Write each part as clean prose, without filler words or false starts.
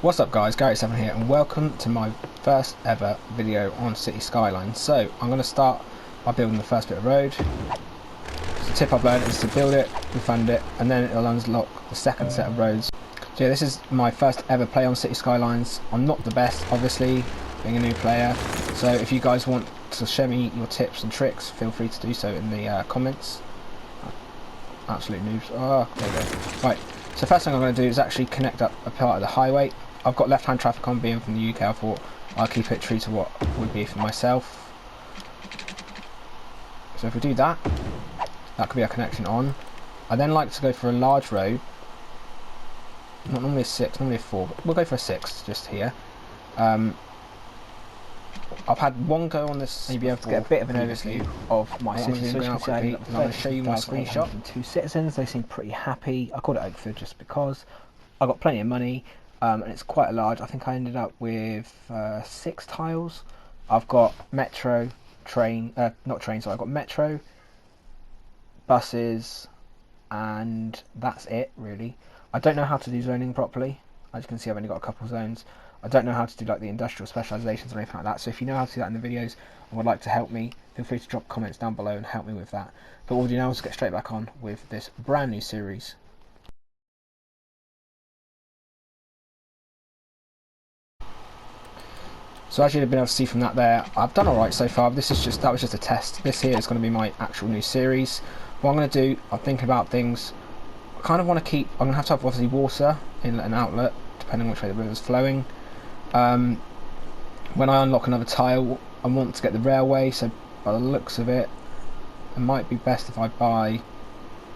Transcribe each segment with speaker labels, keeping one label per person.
Speaker 1: What's up guys, Gary7 here and welcome to my first ever video on City Skyline. So I'm going to start by building the first bit of road. So the tip I've learned is to build it, refund it, and then it'll unlock the second set of roads. So yeah, this is my first ever play on City Skylines. I'm not the best, obviously, being a new player. So if you guys want to show me your tips and tricks, feel free to do so in the comments. Absolute noobs. Oh, there we go. Right, so first thing I'm going to do is actually connect up a part of the highway. I've got left-hand traffic on, being from the UK. I thought I'll keep it true to what would be for myself. So if we do that, that could be our connection on. I then like to go for a large road. Not normally a 6, normally a 4, but we'll go for a 6 just here. I've had one go on this. You'll be able to get a bit of an overview of my city. So I'm going to show you my screenshot.
Speaker 2: 2 citizens. They seem pretty happy. I called it Oakford just because I got plenty of money. And it's quite a large. I think I ended up with 6 tiles. I've got metro, train, not train, sorry, I've got metro, buses, and that's it really. I don't know how to do zoning properly. As you can see, I've only got a couple of zones. I don't know how to do like the industrial specializations or anything like that. So if you know how to do that in the videos and would like to help me, feel free to drop comments down below and help me with that. But what we'll do now is get straight back on with this brand new series. So as you've been able to see from that there, I've done alright so far. That was just a test. This here is going to be my actual new series. What I'm going to do, I'm thinking about things. I kind of want to keep, I'm going to have obviously water, inlet and outlet, depending on which way the river's flowing. When I unlock another tile, I want to get the railway, so by the looks of it, it might be best if I buy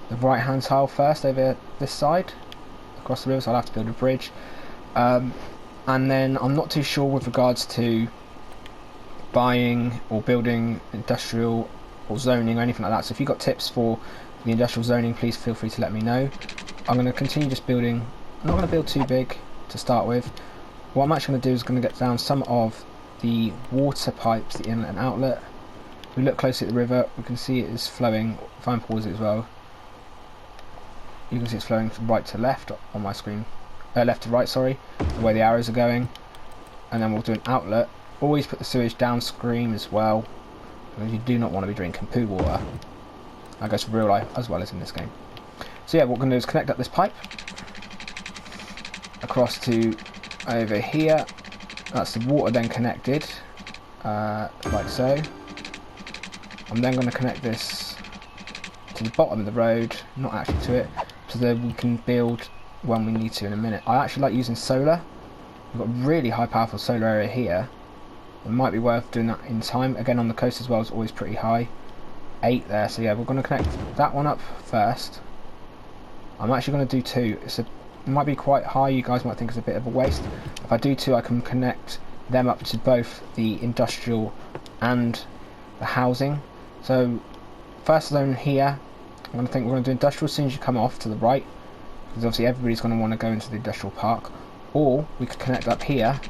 Speaker 2: the right hand tile first over this side, across the river, so I'll have to build a bridge. And then I'm not too sure with regards to buying or building industrial or zoning or anything like that. So if you've got tips for the industrial zoning, please feel free to let me know. I'm going to continue just building. I'm not going to build too big to start with. What I'm actually going to do is going to get down some of the water pipes, the inlet and outlet. If we look closely at the river, we can see it is flowing. If I pause it as well, you can see it's flowing from right to left on my screen. Left to right, sorry, the way the arrows are going. And then we'll do an outlet. Always put the sewage downstream as well, because you do not want to be drinking poo water. That goes for real life as well as in this game. So yeah, what we're going to do is connect up this pipe across to over here. That's the water then connected, like so. I'm then going to connect this to the bottom of the road, not actually to it, so that we can build when we need to in a minute. I actually like using solar. We've got really high powerful solar area here. It might be worth doing that in time. Again, on the coast as well is always pretty high. 8 there, so yeah, we're going to connect that one up first. I'm actually going to do 2. It might be quite high, you guys might think it's a bit of a waste. If I do 2, I can connect them up to both the industrial and the housing. So first zone here, we're going to do industrial as soon as you come off to the right, because obviously everybody's going to want to go into the industrial park. Or we could connect up here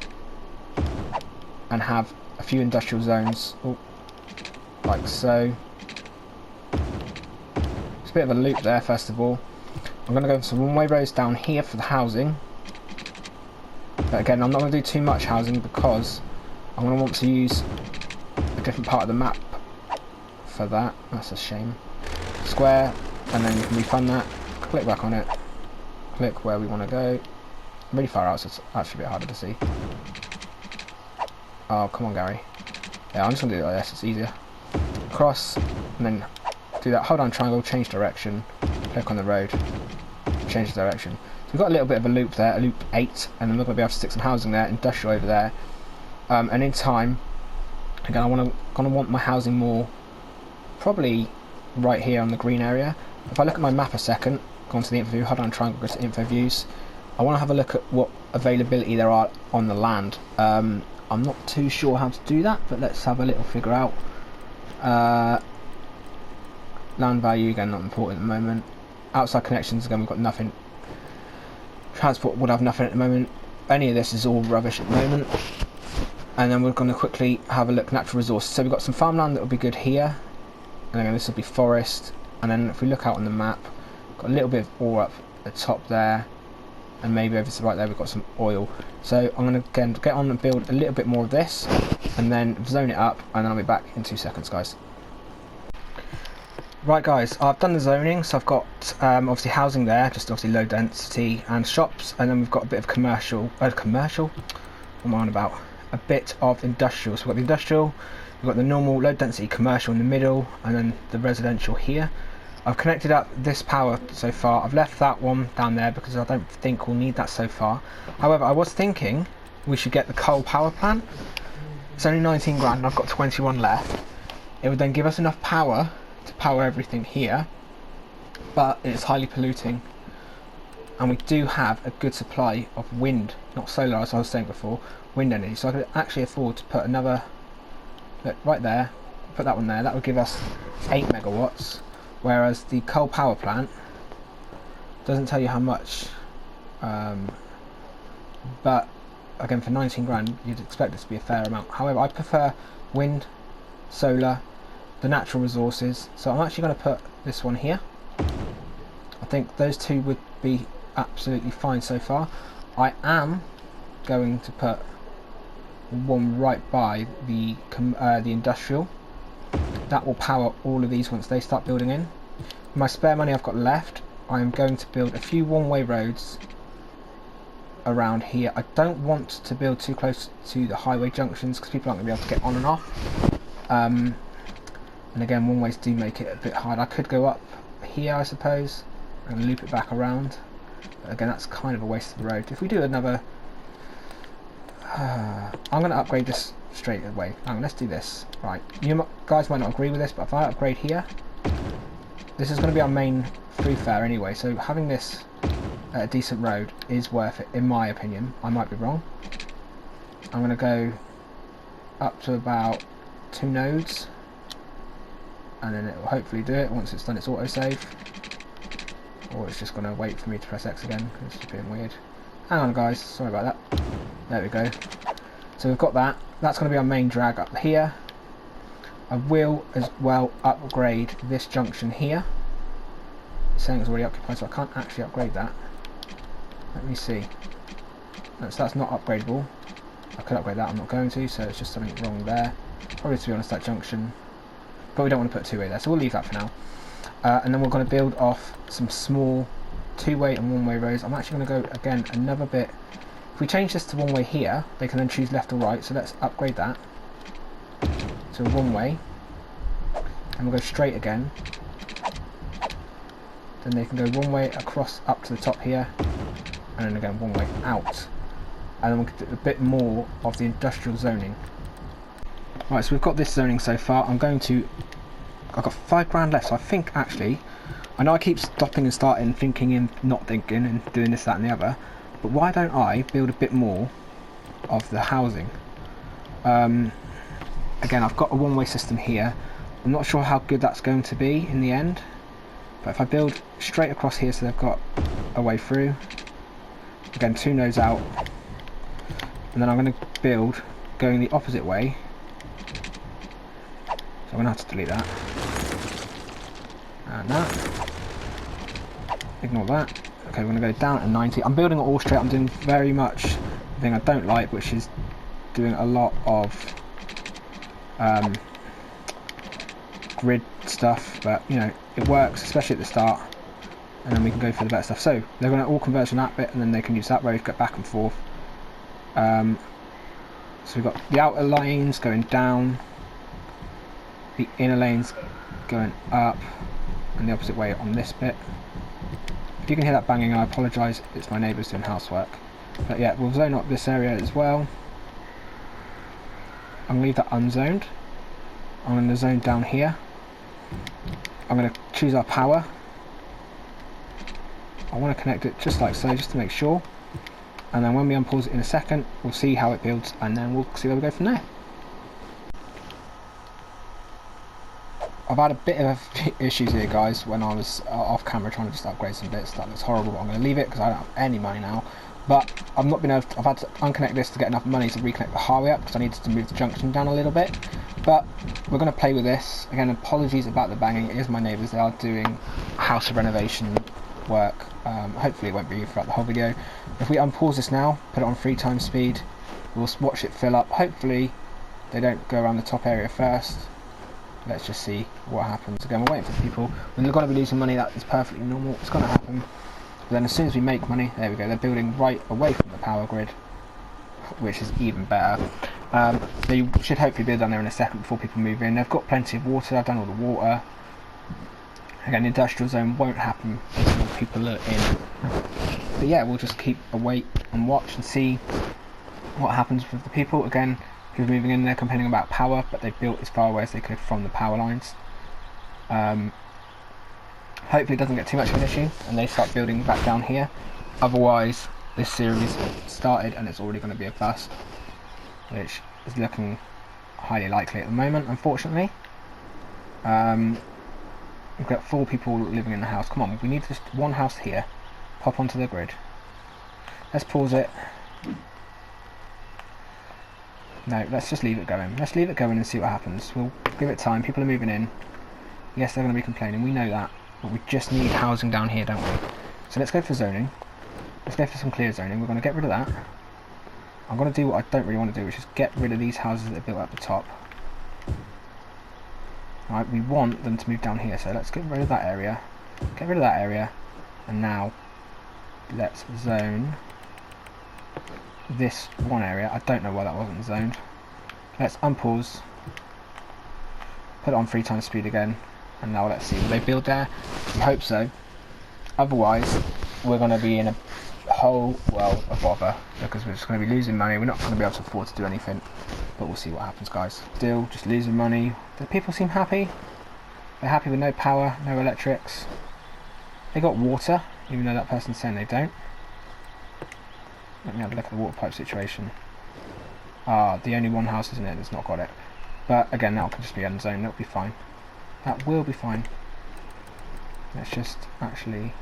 Speaker 2: and have a few industrial zones, like so. It's a bit of a loop there. First of all, I'm going to go for some one-way roads down here for the housing. But again, I'm not going to do too much housing because I'm going to want to use a different part of the map for that. That's a shame. Square, and then you can refund that. Click back on it. Click where we want to go. Really far out, so it's actually a bit harder to see. Oh, come on, Gary. Yeah, I'm just going to do it like this, it's easier. Cross, and then do that. Hold on triangle, change direction. Click on the road, change the direction. So we've got a little bit of a loop there, a loop 8, and then we're going to be able to stick some housing there, industrial over there. And in time, again, I'm going to want my housing more, probably right here on the green area. If I look at my map a second, go on to the info view, hold on triangle, go to info views. I want to have a look at what availability there are on the land. I'm not too sure how to do that, but let's have a little figure out. Land value, again, not important at the moment. Outside connections, again, we've got nothing. Transport would have nothing at the moment. Any of this is all rubbish at the moment. And then we're going to quickly have a look at natural resources. So we've got some farmland that will be good here. And again, this will be forest. And then if we look out on the map, got a little bit of ore up the top there.
Speaker 1: and maybe over to the right there we've got some oil. So I'm going to again get on and build a little bit more of this, and then zone it up, and then I'll be back in 2 seconds, guys. Right guys, I've done the zoning, so I've got obviously housing there, just obviously low density, and shops, and then we've got a bit of commercial, what am I on about? A bit of industrial. So we've got the industrial, we've got the normal low density commercial in the middle, and then the residential here. I've connected up this power so far. I've left that one down there because I don't think we'll need that so far. However, I was thinking we should get the coal power plant. It's only 19 grand and I've got 21 left. It would then give us enough power to power everything here, but it's highly polluting, and we do have a good supply of wind, not solar as I was saying before, wind energy. So I could actually afford to put another, look right there, put that one there. That would give us 8 megawatts, whereas the coal power plant doesn't tell you how much, but again for 19 grand you'd expect it to be a fair amount. However, I prefer wind, solar, the natural resources, so I'm actually going to put this one here. I think those two would be absolutely fine so far. I am going to put one right by the industrial. That will power all of these once they start building in. My spare money I've got left, I'm going to build a few one-way roads around here. I don't want to build too close to the highway junctions because people aren't going to be able to get on and off. And again, one ways do make it a bit hard. I could go up here, I suppose, and loop it back around. But again, that's kind of a waste of the road. If we do another, I'm going to upgrade this straight away. Let's do this. Right, you guys might not agree with this, but if I upgrade here, this is going to be our main thoroughfare anyway. So having this a decent road is worth it, in my opinion. I might be wrong. I'm going to go up to about 2 nodes. And then it will hopefully do it once it's done its autosave, or it's just going to wait for me to press X again because it's just being weird. Hang on guys, sorry about that. There we go. So we've got that. That's going to be our main drag up here. I will as well upgrade this junction here. It's saying it's already occupied, so I can't actually upgrade that. Let me see. No, so that's not upgradable. I could upgrade that, I'm not going to, so it's just something wrong there. Probably, to be honest, that junction, but we don't want to put a two-way there, so we'll leave that for now. And then we're going to build off some small two-way and one-way roads. I'm actually going to go again another bit. If we change this to one-way here, they can then choose left or right, so let's upgrade that to one-way, and we'll go straight again. Then they can go one-way across up to the top here, and then again one-way out. And then we'll do a bit more of the industrial zoning. Right, so we've got this zoning so far. I've got 5 grand left, so I think actually, I know I keep stopping and starting, thinking and not thinking, and doing this, that and the other, but why don't I build a bit more of the housing? Again, I've got a one-way system here. I'm not sure how good that's going to be in the end, but if I build straight across here so they've got a way through, again 2 nodes out, and then I'm going to build going the opposite way. I'm going to have to delete that. And that. Ignore that. Okay, we're going to go down to 90. I'm building it all straight. I'm doing very much the thing I don't like, which is doing a lot of grid stuff. But, you know, it works, especially at the start. And then we can go for the better stuff. So, they're going to all converge on that bit, and then they can use that road to get back and forth. So we've got the outer lanes going down, the inner lanes going up, and the opposite way on this bit. If you can hear that banging, I apologise, it's my neighbours doing housework. But yeah, we'll zone up this area as well. I'm going to leave that unzoned. I'm going to zone down here. I'm going to choose our power. I want to connect it just like so, just to make sure. And then when we unpause it in a second, we'll see how it builds, and then we'll see where we go from there. I've had a bit of issues here, guys, when I was off camera trying to just upgrade some bits. That looks horrible, but I'm going to leave it because I don't have any money now. But I've not been able to, I've had to unconnect this to get enough money to reconnect the highway up because I needed to move the junction down a little bit. But we're going to play with this. Again, apologies about the banging. It is my neighbours. They are doing house renovation
Speaker 2: work. Hopefully it won't be throughout the whole video. If we unpause this now, put it on 3 times speed, we'll watch it fill up. Hopefully they don't go around the top area first. Let's just see what happens. Again, we're waiting for people. When they're going to be losing money, that is perfectly normal. It's going to happen. But then as soon as we make money, there we go, they're building right away from the power grid, which is even better. They should hopefully be done there in a second before people move in. They've got plenty of water. I've done all the water. Again, the industrial zone won't happen until people are in. But yeah, we'll just keep await and watch and see what happens with the people. Again, people moving in, they're complaining about power, but they built as far away as they could from the power lines. Hopefully it doesn't get too much of an issue and they start building back down here. Otherwise, this series started and it's already going to be a bust, which is looking highly likely at the moment, unfortunately. We've got 4 people living in the house. Come on, we need just one house here. Pop onto the grid. Let's pause it. No, let's just leave it going. Let's leave it going and see what happens. We'll give it time. People are moving in. Yes, they're going to be complaining. We know that. But we just need housing down here, don't we? So let's go for zoning. Let's go for some clear zoning. We're going to get rid of that. I'm going to do what I don't really want to do, which is get rid of these houses that are built at the top. Right, we want them to move down here, so let's get rid of that area. Get rid of that area. And now, let's zone this one area. I don't know why that wasn't zoned. Let's unpause. Put it on 3 times speed again. And now let's see, will they build there? We hope so. Otherwise, we're going to be in a whole world of bother, because we're just going to be losing money. We're not going to be able to afford to do anything. But we'll see what happens, guys. Still, just losing money. Do people seem happy? They're happy with no power, no electrics. They got water, even though that person's saying they don't. Let me have a look at the water pipe situation. Ah, the only one house, isn't it, that's not got it. But again, that can just be unzoned, that'll be fine. That will be fine. Let's just actually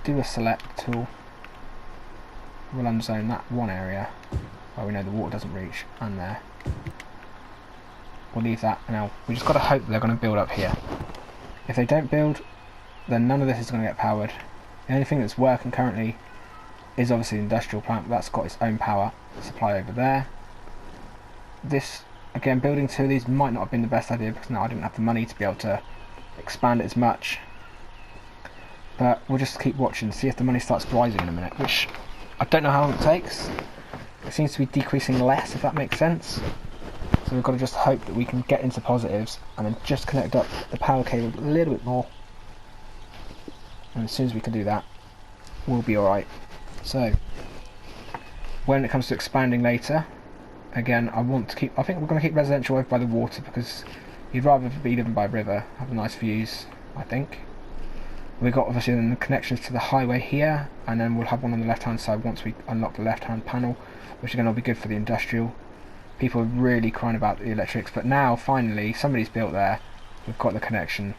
Speaker 2: do a select tool. We'll unzone that one area where we know the water doesn't reach, and there. We'll leave that. Now, we just got to hope they're going to build up here. If they don't build, then none of this is going to get powered. The only thing that's working currently is obviously the industrial plant, but that's got its own power supply over there. This, again, building 2 of these might not have been the best idea, because now I didn't have the money to be able to expand it as much. But we'll just keep watching, see if the money starts rising in a minute, which I don't know how long it takes. It seems to be decreasing less, if that makes sense. So we've got to just hope that we can get into positives and then just connect up the power cable a little bit more. And as soon as we can do that, we'll be alright. So, when it comes to expanding later, again, I think we're going to keep residential over by the water, because you'd rather be living by a river, have nice views, I think. We've got obviously then the connections to the highway here, and then we'll have one on the left hand side once we unlock the left hand panel, which again will be good for the industrial. People are really crying about the electrics, but now finally somebody's built there. We've got the connection,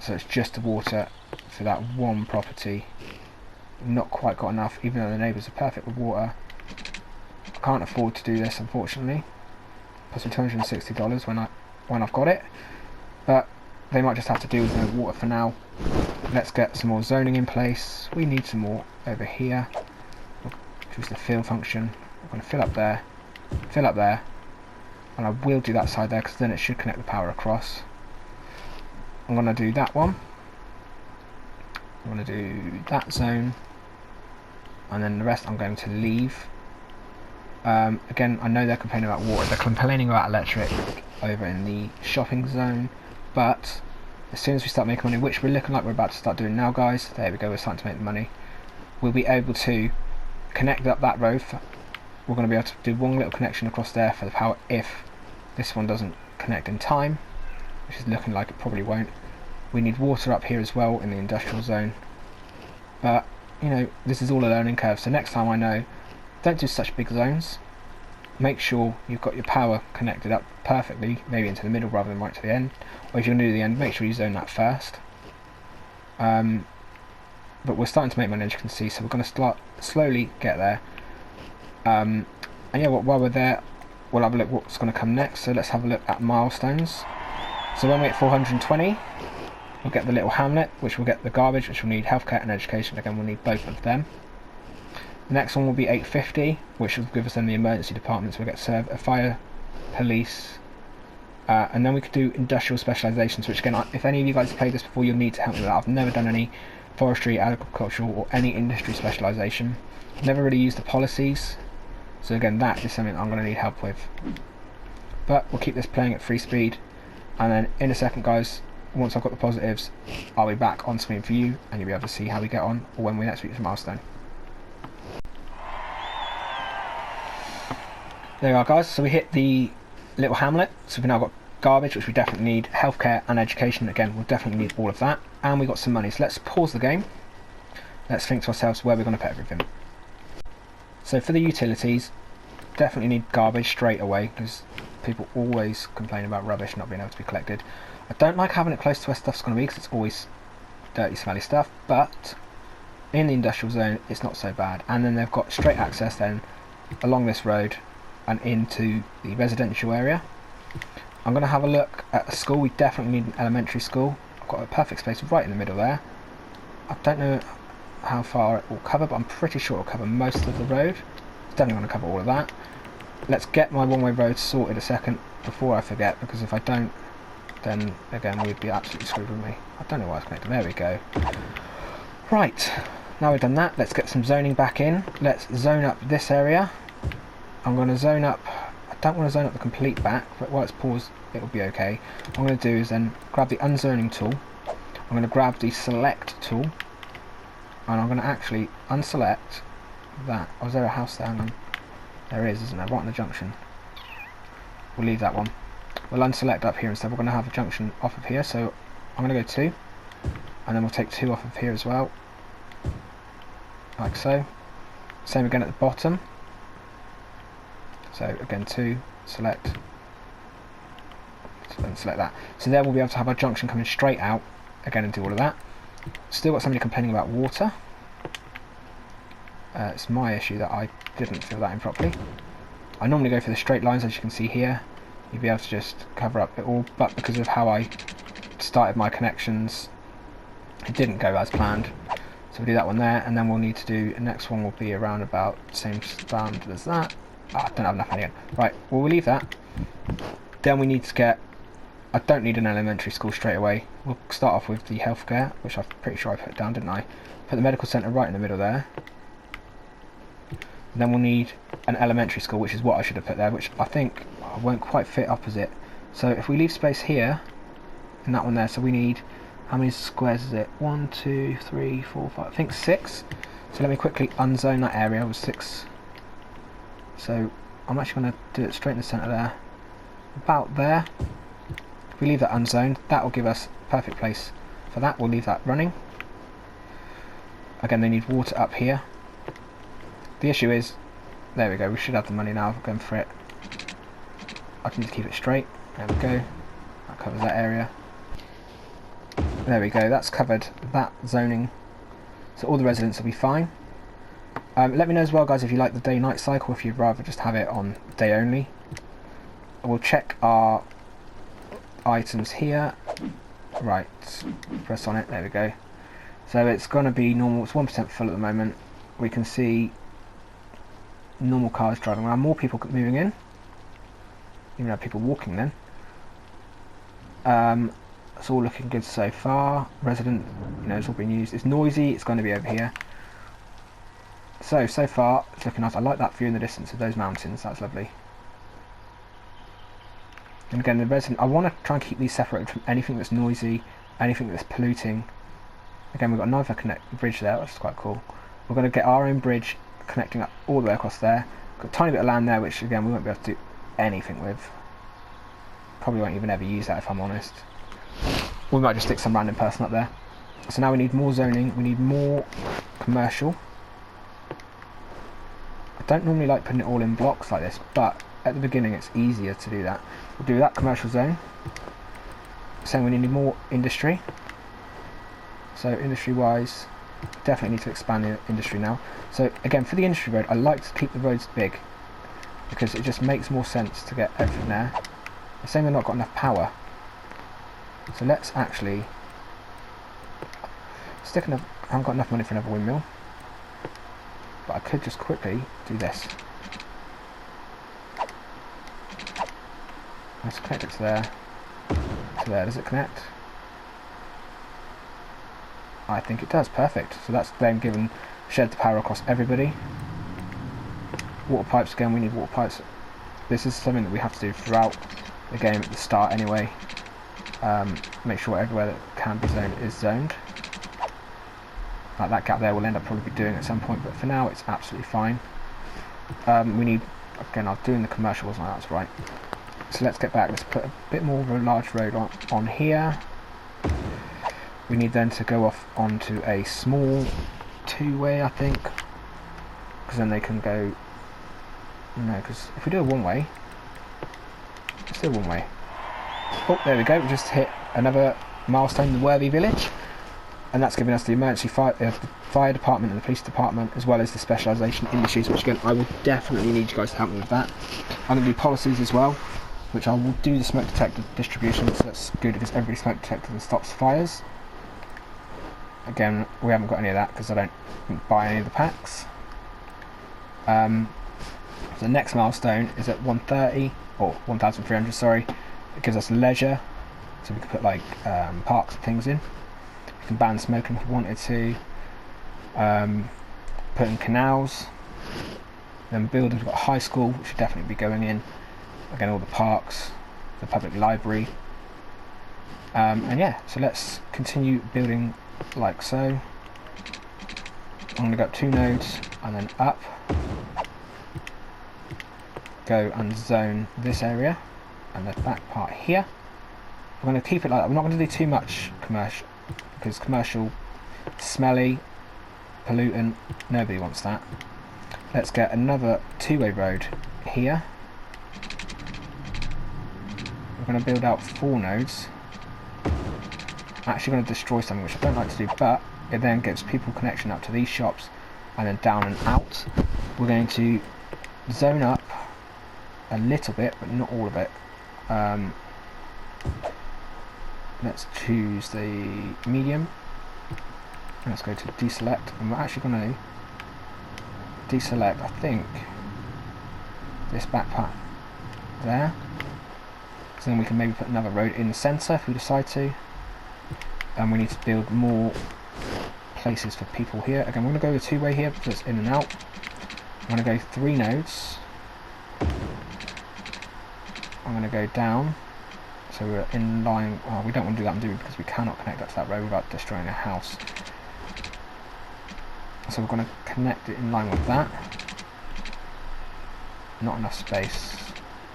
Speaker 2: so it's just the water for that one property. Not quite got enough, even though the neighbours are perfect with water. I can't afford to do this, unfortunately. Plus $260 when I've got it, but they might just have to do with no water for now. Let's get some more zoning in place. We need some more over here. We'll choose the fill function. We're going to fill up there, and I will do that side there, because then it should connect the power across. I'm going to do that one. I'm going to do that zone, and then the rest I'm going to leave. Again, I know they're complaining about water, they're complaining about electric over in the shopping zone, but as soon as we start making money, which we're looking like we're about to start doing now, guys, there we go, we're starting to make the money, we'll be able to connect up that road. We're going to be able to do one little connection across there for the power if this one doesn't connect in time, which is looking like it probably won't. We need water up here as well in the industrial zone, but you know, this is all a learning curve, so next time I know, don't do such big zones. Make sure you've got your power connected up perfectly, maybe into the middle rather than right to the end, or if you're going to do the end, make sure you zone that first. But we're starting to make money, as you can see, so we're going to start slowly get there. And yeah, while we're there, we'll have a look what's going to come next. So let's have a look at milestones. So when we're at 420, We'll get the little hamlet, which will get the garbage, which will need healthcare and education. Again, we'll need both of them. The next one will be 850, which will give us then the emergency departments. We'll get a fire, police, and then we could do industrial specialisations, which again, if any of you guys have played this before, you'll need to help me with that. I've never done any forestry, agricultural, or any industry specialisation. Never really used the policies, so again, that is something I'm going to need help with. But we'll keep this playing at free speed, and then in a second, guys, once I've got the positives, I'll be back on screen for you, and you'll be able to see how we get on, or when we next reach a milestone. There you are, guys, so we hit the little hamlet, so we've now got garbage, which we definitely need, healthcare and education. Again, we'll definitely need all of that, and we got some money. So let's pause the game, let's think to ourselves where we're going to put everything. So for the utilities, definitely need garbage straight away, because people always complain about rubbish not being able to be collected. I don't like having it close to where stuff's going to be, because it's always dirty, smelly stuff, but in the industrial zone it's not so bad. And then they've got straight access then along this road and into the residential area. I'm going to have a look at a school. We definitely need an elementary school. I've got a perfect space right in the middle there. I don't know how far it will cover, but I'm pretty sure it will cover most of the road. It's definitely going to cover all of that. Let's get my one-way road sorted a second before I forget, because if I don't, then again we'd be absolutely screwed with me. I don't know why it's connected. There we go. Right, now we've done that, let's get some zoning back in. Let's zone up this area. I'm going to zone up, I don't want to zone up the complete back, but while it's paused it'll be okay. What I'm going to do is then grab the unzoning tool, I'm going to grab the select tool, and I'm going to actually unselect that. Oh, is there a house there? Hang on. There is, isn't there? Right on the junction. We'll leave that one. We'll unselect up here instead. We're going to have a junction off of here, so I'm going to go 2, and then we'll take 2 off of here as well, like so. Same again at the bottom. So again 2, select, and select that. So there we'll be able to have our junction coming straight out again and do all of that. Still got somebody complaining about water. It's my issue that I didn't fill that in properly. I normally go for the straight lines, as you can see here. You'll be able to just cover up it all, but because of how I started my connections, it didn't go as planned. So we'll do that one there, and then we'll need to do, the next one will be around about the same standard as that. Oh, I don't have enough money again. Right, well, we'll leave that. Then we need to get, I don't need an elementary school straight away. We'll start off with the healthcare, which I'm pretty sure I put down, didn't I? Put the medical centre right in the middle there. And then we'll need an elementary school, which is what I should have put there, which I think won't quite fit opposite. So if we leave space here, and that one there, so we need, how many squares is it? 1, 2, 3, 4, 5, I think 6. So let me quickly unzone that area with 6. So I'm actually going to do it straight in the centre there, about there. If we leave that unzoned, that will give us a perfect place for that. We'll leave that running. Again, they need water up here. The issue is, there we go, we should have the money now. We're going for it. I just need to keep it straight. There we go. That covers that area. There we go, that's covered that zoning. So all the residents will be fine. Let me know as well, guys, if you like the day-night cycle, if you'd rather just have it on day only. We'll check our items here. Right, press on it, there we go. So it's going to be normal, it's 1% full at the moment. We can see normal cars driving around, more people moving in. Even have people walking then. It's all looking good so far. Resident, you know, it's all been used. It's noisy, it's going to be over here. So far, it's looking nice. I like that view in the distance of those mountains, that's lovely. And again, the resident, I want to try and keep these separated from anything that's noisy, anything that's polluting. Again, we've got another bridge there, which is quite cool. We're going to get our own bridge connecting up all the way across there. Got a tiny bit of land there, which again, we won't be able to do anything with. Probably won't even ever use that, if I'm honest. We might just stick some random person up there. So now we need more zoning, we need more commercial. I don't normally like putting it all in blocks like this, but at the beginning it's easier to do that. We'll do that commercial zone. Saying we need more industry. So industry wise, definitely need to expand the industry now. So again, for the industry road, I like to keep the roads big because it just makes more sense to get everything there. They're saying they've not got enough power. So let's actually I haven't got enough money for another windmill, but I could just quickly do this. Let's connect it to there. To there. Does it connect? I think it does. Perfect. So that's then given shared the power across everybody. Water pipes again. We need water pipes. This is something that we have to do throughout the game at the start anyway. Make sure everywhere that can be zoned is zoned. Like that gap there we'll end up probably doing at some point, but for now it's absolutely fine. We need, again, I was doing the commercial, wasn't I? That's right. So let's get back. Let's put a bit more of a large road on here. We need then to go off onto a small two-way, I think, because then they can go. No, because if we do a one-way, let's do a one-way. Oh, there we go. We just hit another milestone in the Worthy Village, and that's giving us the emergency fire department and the police department, as well as the specialisation industries, which again I will definitely need you guys to help me with that. I'm going to do policies as well, which I will do the smoke detector distribution, so that's good because everybody smoke detectors and stops fires. Again, we haven't got any of that because I don't buy any of the packs. The next milestone is at 130 or 1,300. Sorry, it gives us leisure, so we can put like parks and things in. We can ban smoking if we wanted to. Put in canals. Then buildings. We've got a high school, which should definitely be going in. Again, all the parks, the public library, and yeah. So let's continue building like so. I'm going to go up 2 nodes and then up. Go and zone this area and the back part here. We're going to keep it like that. We're not going to do too much commercial because commercial, smelly, pollutant, nobody wants that. Let's get another two-way road here. We're going to build out 4 nodes. I'm actually going to destroy something which I don't like to do, but it then gives people connection up to these shops and then down and out. We're going to zone up a little bit, but not all of it. Let's choose the medium. Let's go to deselect, and we're actually going to deselect, I think, this back part there. So then we can maybe put another road in the centre if we decide to. And we need to build more places for people here. Again, we're going to go the two-way here because it's in and out. I'm going to go 3 nodes. I'm going to go down, so we're in line. Oh, we don't want to do that, do we? Because we cannot connect up to that road without destroying a house. So we're going to connect it in line with that. Not enough space.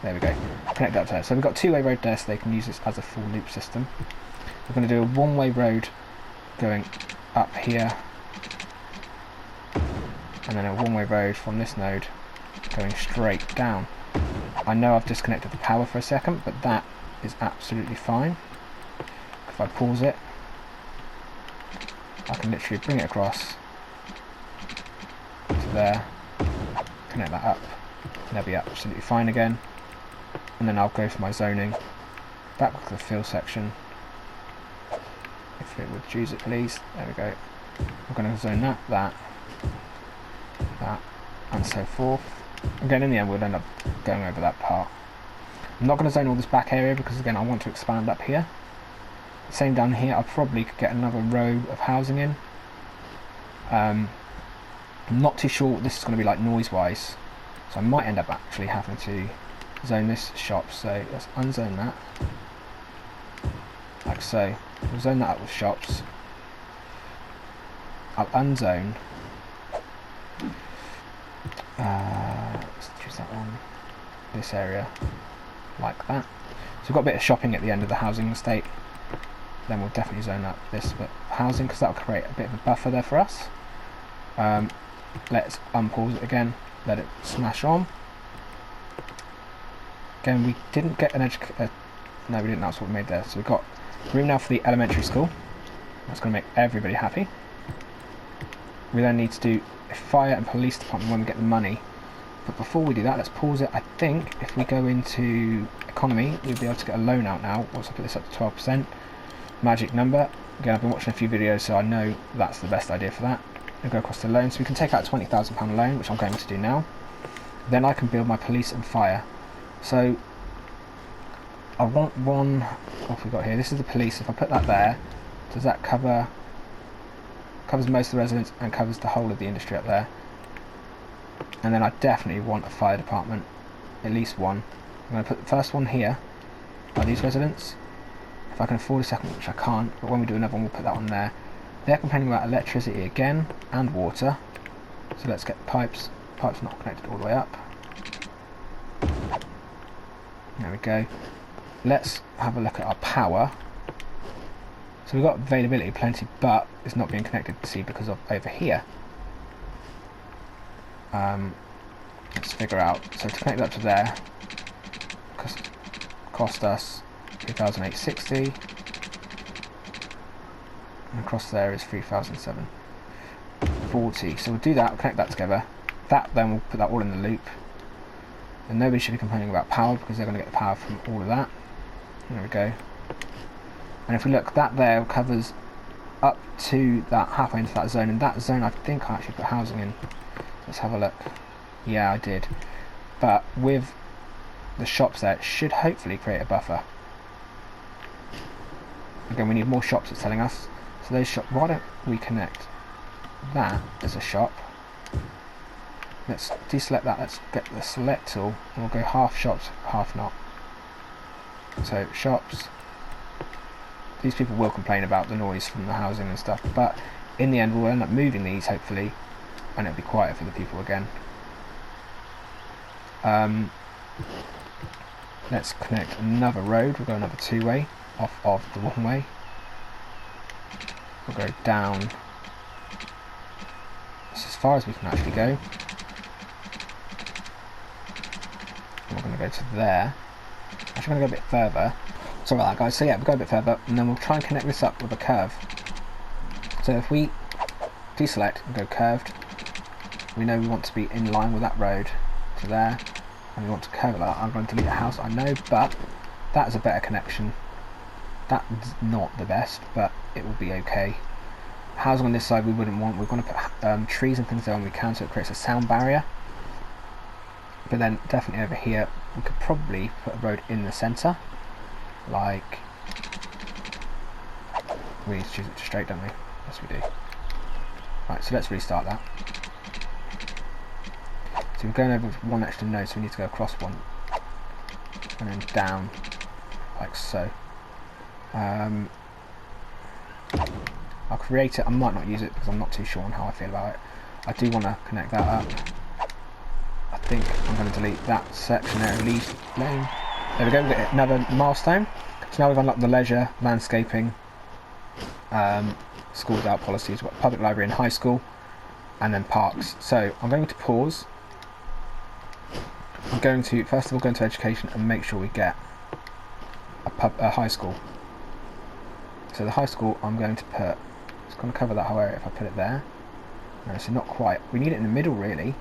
Speaker 2: There we go. Connect up to there. So we've got 2-way road there, so they can use this as a full loop system. We're going to do a 1-way road going up here, and then a 1-way road from this node going straight down. I know I've disconnected the power for a second, but that is absolutely fine. If I pause it, I can literally bring it across to there, connect that up, and they'll be absolutely fine again. And then I'll go for my zoning, back to the fill section. If it would choose it, please. There we go. We're going to zone that, and so forth. Again, in the end, we'll end up going over that part. I'm not going to zone all this back area because, again, I want to expand up here. Same down here. I probably could get another row of housing in. I'm not too sure what this is going to be like noise-wise, so I might end up actually having to zone this shop. So let's unzone that, like so. We'll zone that up with shops. I'll unzone. Let's choose that one. This area, like that. So we've got a bit of shopping at the end of the housing estate. Then we'll definitely zone up this bit of housing because that'll create a bit of a buffer there for us. Let's unpause it again. Let it smash on. Again, we didn't get an no, we didn't. That's what we made there. So we've got room now for the elementary school. That's going to make everybody happy. We then need to do a fire and police department when we get the money. But before we do that, let's pause it. I think if we go into economy, we'll be able to get a loan out now. Once I put this up to 12%, magic number. Again, I've been watching a few videos, so I know that's the best idea for that. I'll go across the loan, so we can take out a £20,000 loan, which I'm going to do now. Then I can build my police and fire. So I want one. What have we got here? This is the police. If I put that there, does that covers most of the residents and covers the whole of the industry up there? And then I definitely want a fire department, at least one. I'm going to put the first one here by these residents. If I can afford a second, which I can't, but when we do another one, we'll put that one there. They're complaining about electricity again and water. So let's get the pipes. Pipes not connected all the way up. There we go. Let's have a look at our power. So we've got availability plenty, but it's not being connected, see, because of over here. Let's figure out. So to connect that to there, cost us 3,860, and across there is 3,740. So we'll do that. We'll connect that together. That then we'll put that all in the loop. And nobody should be complaining about power because they're going to get the power from all of that. There we go. And if we look, that there covers up to that halfway into that zone, and that zone I think I actually put housing in. Let's have a look. Yeah, I did. But with the shops there, it should hopefully create a buffer. Again, we need more shops, it's telling us. So those shops, why don't we connect that as a shop? Let's deselect that, let's get the select tool, and we'll go half shops, half not. So shops, these people will complain about the noise from the housing and stuff, but in the end we'll end up moving these hopefully, and it'll be quieter for the people again. Let's connect another road. We'll go another two-way off of the one-way. We'll go down. That's as far as we can actually go. And we're going to go to there. Actually, I'm going to go a bit further. Sorry about that, guys. So yeah, we'll go a bit further, and then we'll try and connect this up with a curve. So if we deselect and go curved, we know we want to be in line with that road to there, and we want to curve it like that. I'm going to delete a house, I know, but that is a better connection. That's not the best, but it will be okay. Housing on this side we wouldn't want. We're going to put trees and things there when we can, so it creates a sound barrier. But then definitely over here we could probably put a road in the centre, like, we need to choose it straight, don't we? Yes we do. Right, so let's restart that. So we're going over one extra node, so we need to go across one and then down like so. I'll create it. I might not use it because I'm not too sure on how I feel about it. I do want to connect that up. I think I'm going to delete that section there and leave lane. There we go, we've got another milestone. So now we've unlocked the leisure, landscaping, school without policies, we've got public library and high school, and then parks. So I'm going to pause. I'm going to, first of all, go into education and make sure we get a high school. So the high school I'm going to put, it's going to cover that whole area if I put it there. No, so not quite. We need it in the middle really.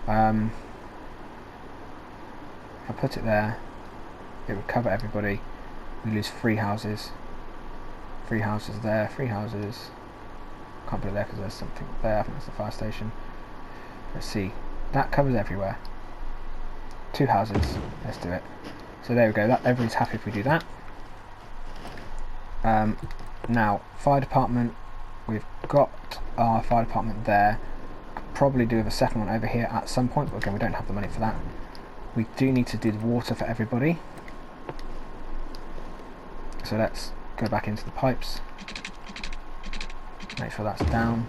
Speaker 2: If I put it there, it would cover everybody. We lose 3 houses. 3 houses there, 3 houses. Can't put it there because there's something there. I think it's the fire station. Let's see. That covers everywhere. 2 houses. Let's do it. So there we go. That everybody's happy if we do that. Now, fire department. We've got our fire department there. Could probably do with a second one over here at some point, but again, we don't have the money for that. We do need to do the water for everybody. So let's go back into the pipes. Make sure that's down.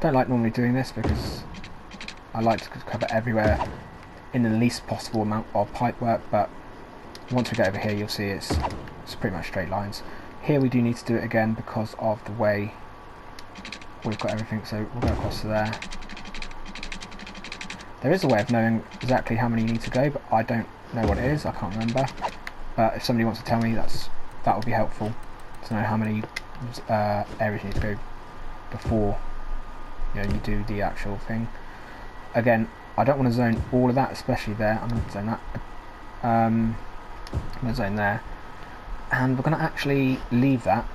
Speaker 2: Don't like normally doing this because I like to cover everywhere in the least possible amount of pipe work, but once we get over here you'll see it's pretty much straight lines. Here we do need to do it again because of the way we've got everything, so we'll go across to there. There is a way of knowing exactly how many you need to go, but I don't know what it is, I can't remember. But if somebody wants to tell me, that would be helpful to know how many areas you need to go before you do the actual thing. Again, I don't want to zone all of that, especially there. I'm going to zone that. I'm going to zone there.
Speaker 1: and we're going to actually leave that,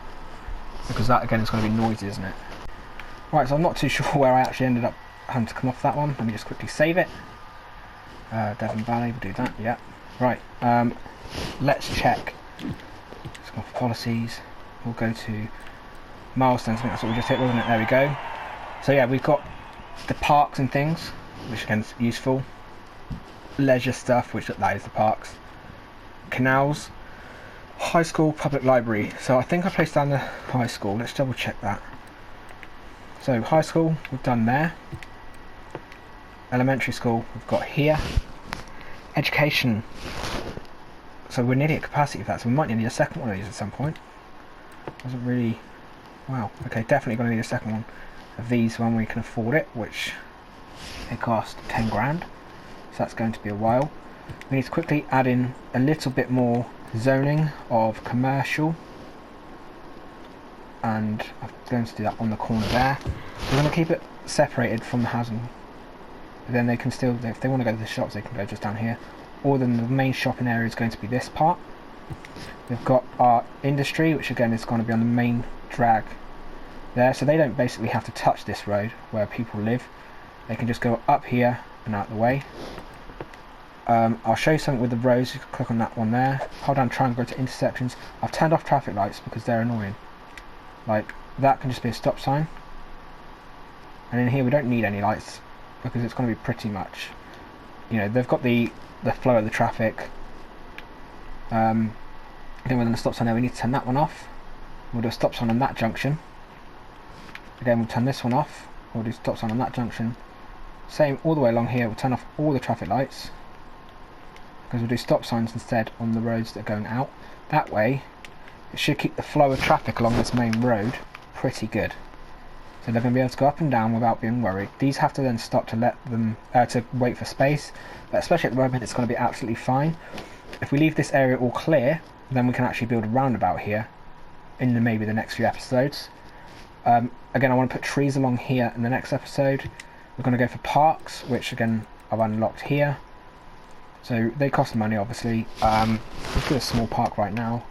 Speaker 1: because that again is going to be noisy, isn't it? Right, so I'm not too sure where I actually ended up having to come off that one. Let me just quickly save it. Devon Valley, we'll do that, yeah. Right, let's check. Let's go for policies. We'll go to milestones. I think that's what we just hit, wasn't it? There we go. So yeah, we've got the parks and things, which again is useful. Leisure stuff, which that is the parks. Canals. High school, public library. So I think I placed down the high school. Let's double check that. So high school, we've done there. Elementary school, we've got here. Education. So we're nearly at capacity for that, so we might need a second one of these at some point. Wasn't really... Wow, okay, definitely going to need a second one of these when we can afford it, which they cost 10 grand. So that's going to be a while. We need to quickly add in a little bit more zoning of commercial. And I'm going to do that on the corner there. We're going to keep it separated from the housing. But then they can still, if they want to go to the shops, they can go just down here. Or then the main shopping area is going to be this part. We've got our industry, which again is going to be on the main drag there. So they don't basically have to touch this road where people live. They can just go up here and out the way. I'll show you something with the roads. You can click on that one there. Hold down triangle, go to intersections. I've turned off traffic lights because they're annoying. Like, that can just be a stop sign. And in here we don't need any lights because it's going to be pretty much, you know, they've got the flow of the traffic. Then with the stop sign there, we need to turn that one off. We'll do a stop sign on that junction. Again, we'll turn this one off. We'll do stop sign on that junction. Same all the way along here. We'll turn off all the traffic lights because we'll do stop signs instead on the roads that are going out. That way, it should keep the flow of traffic along this main road pretty good. So they're going to be able to go up and down without being worried. These have to then stop to let them to wait for space, but especially at the moment, it's going to be absolutely fine. If we leave this area all clear, then we can actually build a roundabout here in maybe the next few episodes. Again, I want to put trees along here in the next episode. We're going to go for parks, which again I've unlocked here. So they cost money, obviously. Let's do a small park right now.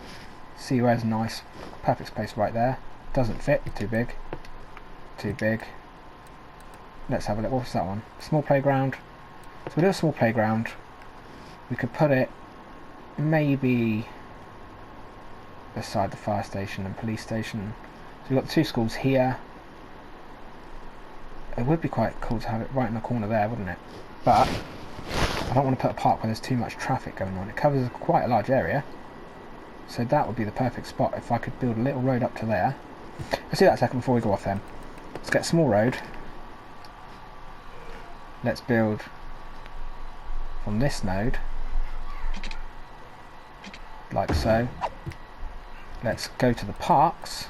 Speaker 1: See where's nice, perfect space right there. Doesn't fit, too big. Too big. Let's have a look. What's that one? Small playground. So we'll do a small playground. We could put it maybe beside the fire station and police station. So we've got 2 schools here. It would be quite cool to have it right in the corner there, wouldn't it? But I don't want to put a park where there's too much traffic going on. It covers quite a large area. So that would be the perfect spot if I could build a little road up to there. Let's do that a second before we go off then. Let's get a small road. Let's build from this node, like so. Let's go to the parks.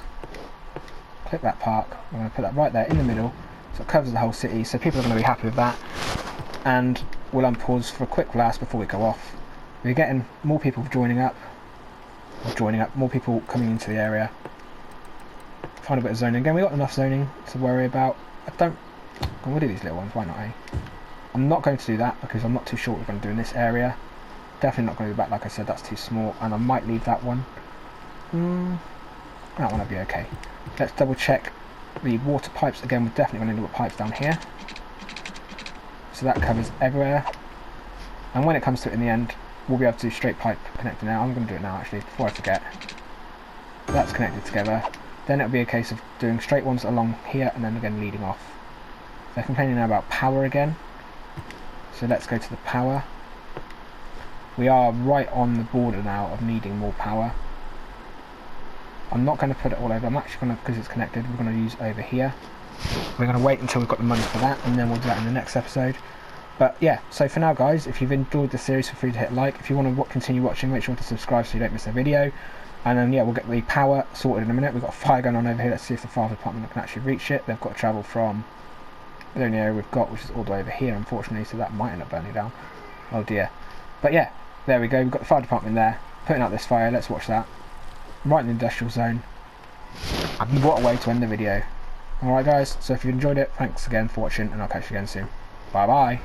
Speaker 1: Click that park. I'm going to put that right there in the middle, so it covers the whole city. So people are going to be happy with that. And we'll unpause for a quick blast before we go off. We're getting more people joining up. More people coming into the area. Find a bit of zoning. Again, we've got enough zoning to worry about. We'll do these little ones, why not, eh? I'm not going to do that because I'm not too sure what we're going to do in this area. Definitely not going to do that, like I said, that's too small, and I might leave that one. That one will be okay. Let's double check the water pipes. Again, we're definitely going to need pipes down here. So that covers everywhere. And when it comes to it in the end, we'll be able to do straight pipe connector now. I'm going to do it now, actually, before I forget. That's connected together. Then it'll be a case of doing straight ones along here and then again leading off. They're complaining now about power again. So let's go to the power. We are right on the border now of needing more power. I'm not going to put it all over. I'm actually going to, because it's connected, we're going to use over here. We're going to wait until we've got the money for that, and then we'll do that in the next episode. But yeah, so for now guys, if you've enjoyed the series, feel free to hit like. If you want to continue watching, make sure to subscribe so you don't miss a video. And then yeah, we'll get the power sorted in a minute. We've got a fire going on over here. Let's see if the fire department can actually reach it. They've got to travel from the only area we've got, which is all the way over here, unfortunately, so that might end up burning down. Oh dear. But yeah, there we go. We've got the fire department there, putting out this fire. Let's watch that. Right in the industrial zone. And what a way to end the video. Alright guys, so if you enjoyed it, thanks again for watching, and I'll catch you again soon. Bye bye.